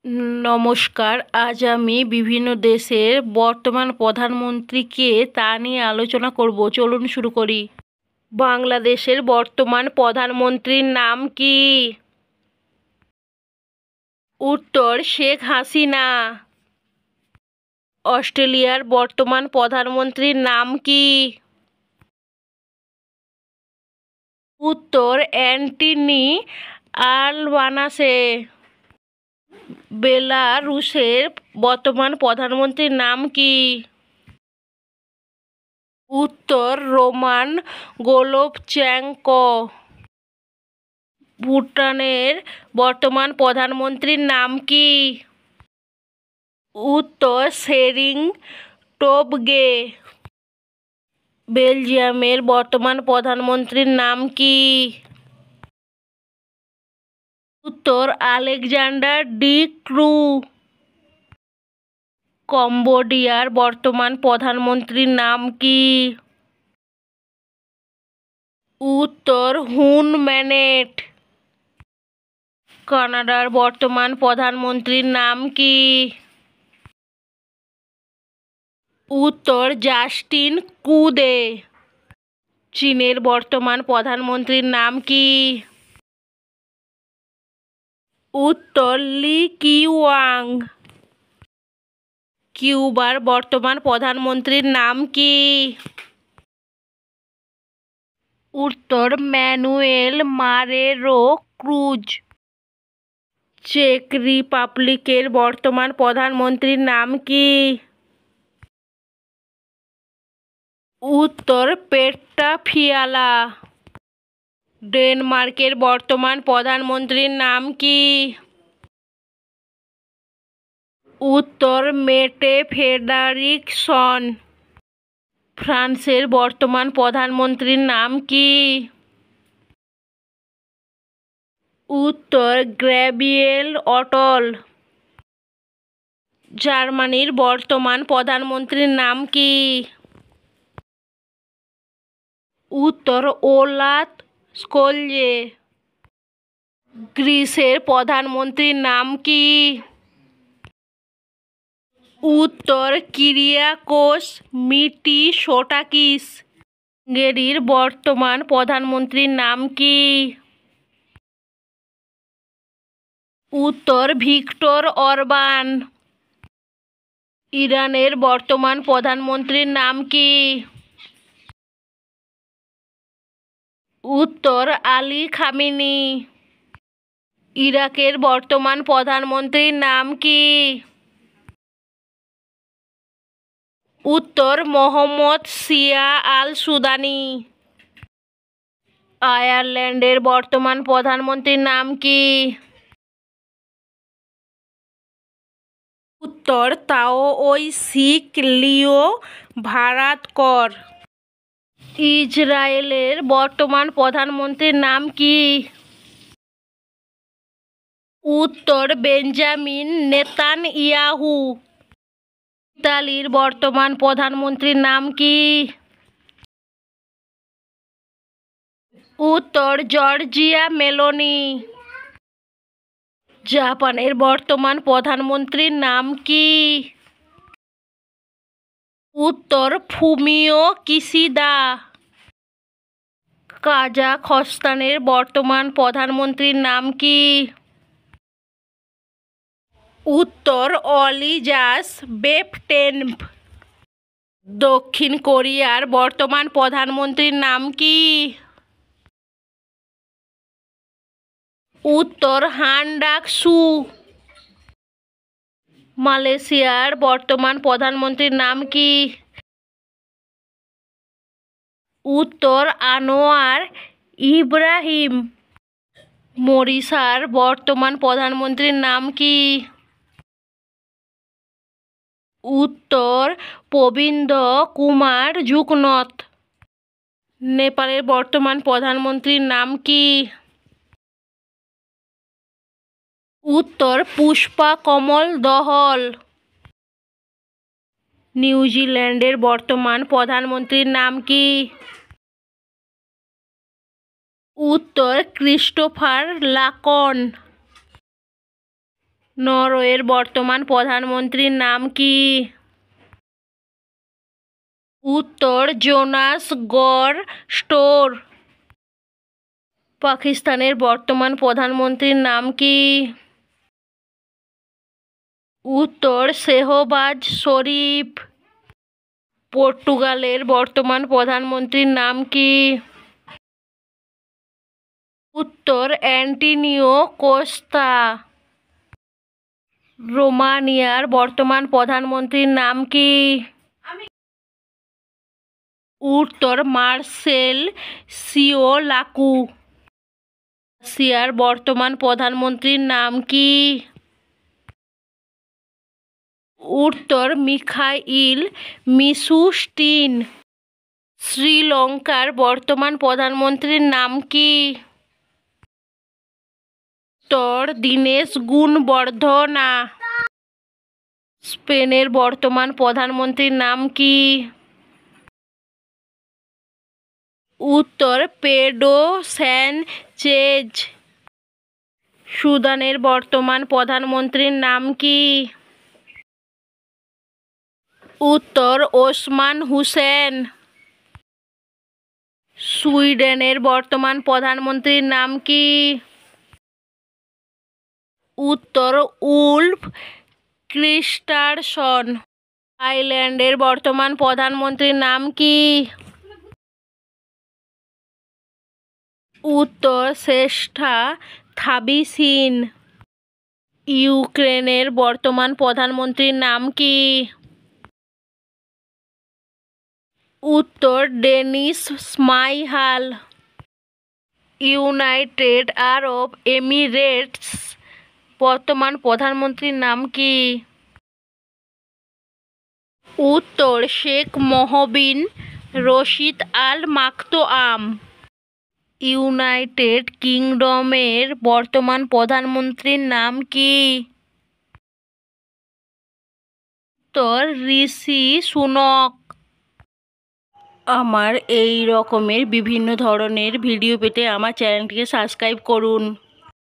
নমস্কার। আজ আমি বিভিন্ন দেশের বর্তমান প্রধানমন্ত্রী কে তা নিয়ে আলোচনা করব। চলুন শুরু করি। বাংলাদেশের বর্তমান প্রধানমন্ত্রীর নাম কি? উত্তর শেখ হাসিনা। অস্ট্রেলিয়ার বর্তমান প্রধানমন্ত্রীর নাম কি? উত্তর অ্যান্টনি আলবানিসে। বেলারুশের বর্তমান প্রধানমন্ত্রীর নাম কি? উত্তর রোমান গোলোবচ্যাঙ্কো। ভুটানের বর্তমান প্রধানমন্ত্রীর নাম কি? উত্তর শেরিং টোবগে। বেলজিয়ামের বর্তমান প্রধানমন্ত্রীর নাম কি? উত্তর আলেকজান্ডার ডি ক্রু। কম্বোডিয়ার বর্তমান প্রধানমন্ত্রীর নাম কি? উত্তর হুন ম্যানেট। কানাডার বর্তমান প্রধানমন্ত্রীর নাম কি? উত্তর জাস্টিন ট্রুডো। চীনের বর্তমান প্রধানমন্ত্রীর নাম কি? উত্তর লি কিউয়াং। কিউবার বর্তমান প্রধানমন্ত্রীর নাম কি? উত্তর ম্যানুয়েল মারেরো ক্রুজ। চেক রিপাবলিকের বর্তমান প্রধানমন্ত্রীর নাম কি? উত্তর পেট্রা ফিয়ালা। ডেনমার্কের বর্তমান প্রধানমন্ত্রীর নাম কি? উত্তর মেটে ফ্রেডারিকসন। ফ্রান্সের বর্তমান প্রধানমন্ত্রীর নাম কি? উত্তর গ্যাব্রিয়েল অটল। জার্মানির বর্তমান প্রধানমন্ত্রীর নাম কি? উত্তর ওলাফ স্কোলজে। গ্রিসের প্রধানমন্ত্রীর নাম কি? উত্তর কিরিয়াকোস মিটিসোটাকিস। হাঙ্গেরির বর্তমান প্রধানমন্ত্রীর নাম কি? উত্তর ভিক্টর অরবান। ইরানের বর্তমান প্রধানমন্ত্রীর নাম কি? উত্তর আলী খামেনি। ইরাকের বর্তমান প্রধানমন্ত্রীর নাম কি? উত্তর মোহাম্মদ শিয়া আল সুদানি। আয়ারল্যান্ডের বর্তমান প্রধানমন্ত্রীর নাম কি? উত্তর তাওসিফ লিও ভারাদকর। ইসরায়েলের বর্তমান প্রধানমন্ত্রীর নাম কি? উত্তর বেঞ্জামিন নেতানিয়াহু। ইতালির বর্তমান প্রধানমন্ত্রীর নাম কি? উত্তর জর্জিয়া মেলোনি। জাপানের বর্তমান প্রধানমন্ত্রীর নাম কি? উত্তর ফুমিও কিশিদা। কাজাখস্তানের বর্তমান প্রধানমন্ত্রীর নাম কি? উত্তর অলিজাস বেফটেনভ। দক্ষিণ কোরিয়ার বর্তমান প্রধানমন্ত্রীর নাম কি? উত্তর হান ডাক-সু। মালয়েশিয়ার বর্তমান প্রধানমন্ত্রীর নাম কি? উত্তর আনোয়ার ইব্রাহিম। মরিশাসের বর্তমান প্রধানমন্ত্রীর নাম কি? উত্তর প্রবীন্দ্র কুমার যুগনাথ। নেপালের বর্তমান প্রধানমন্ত্রীর নাম কি? উত্তর পুষ্পা কমল দহল। নিউজিল্যান্ডের বর্তমান প্রধানমন্ত্রীর নাম কি? উত্তর ক্রিস্টোফার লাকন। নরওয়ের বর্তমান প্রধানমন্ত্রীর নাম কি? উত্তর জোনাস গর স্টোর। পাকিস্তানের বর্তমান প্রধানমন্ত্রীর নাম কি? উত্তর শেহবাজ শরীফ। পর্তুগালের বর্তমান প্রধানমন্ত্রীর নাম কি? উত্তর অ্যান্টোনিও কোস্তা। রোমানিয়ার বর্তমান প্রধানমন্ত্রীর নাম কি? উত্তর মার্সেল সিওলাকু। রাশিয়ার বর্তমান প্রধানমন্ত্রীর নাম কি? উত্তর মিখাইল মিশুস্টিন। শ্রীলঙ্কার বর্তমান প্রধানমন্ত্রীর নাম কি? উত্তর দীনেশ গুণবর্ধনা। স্পেনের বর্তমান প্রধানমন্ত্রীর নাম কি? উত্তর পেড্রো স্যানচেজ। সুদানের বর্তমান প্রধানমন্ত্রীর নাম কি? উত্তর ওসমান হুসেন। সুইডেনের বর্তমান প্রধানমন্ত্রীর নাম কি? উত্তর উলফ ক্রিস্টারসন। থাইল্যান্ডের বর্তমান প্রধানমন্ত্রীর নাম কি? উত্তর শ্রেষ্ঠা থাবিসিন। ইউক্রেনের বর্তমান প্রধানমন্ত্রীর নাম কি? উত্তর ডেনিস স্মাইহাল। ইউনাইটেড আরব এমিরেটস বর্তমান প্রধানমন্ত্রীর নাম কি? উত্তর শেখ মহবিন রশিদ আল মাকতোয়াম। ইউনাইটেড কিংডমের বর্তমান প্রধানমন্ত্রীর নাম কি? উত্তর ঋষি সুনক। আমার এই রকমের বিভিন্ন ধরনের ভিডিও পেতে আমার চ্যানেলটিকে সাবস্ক্রাইব করুন।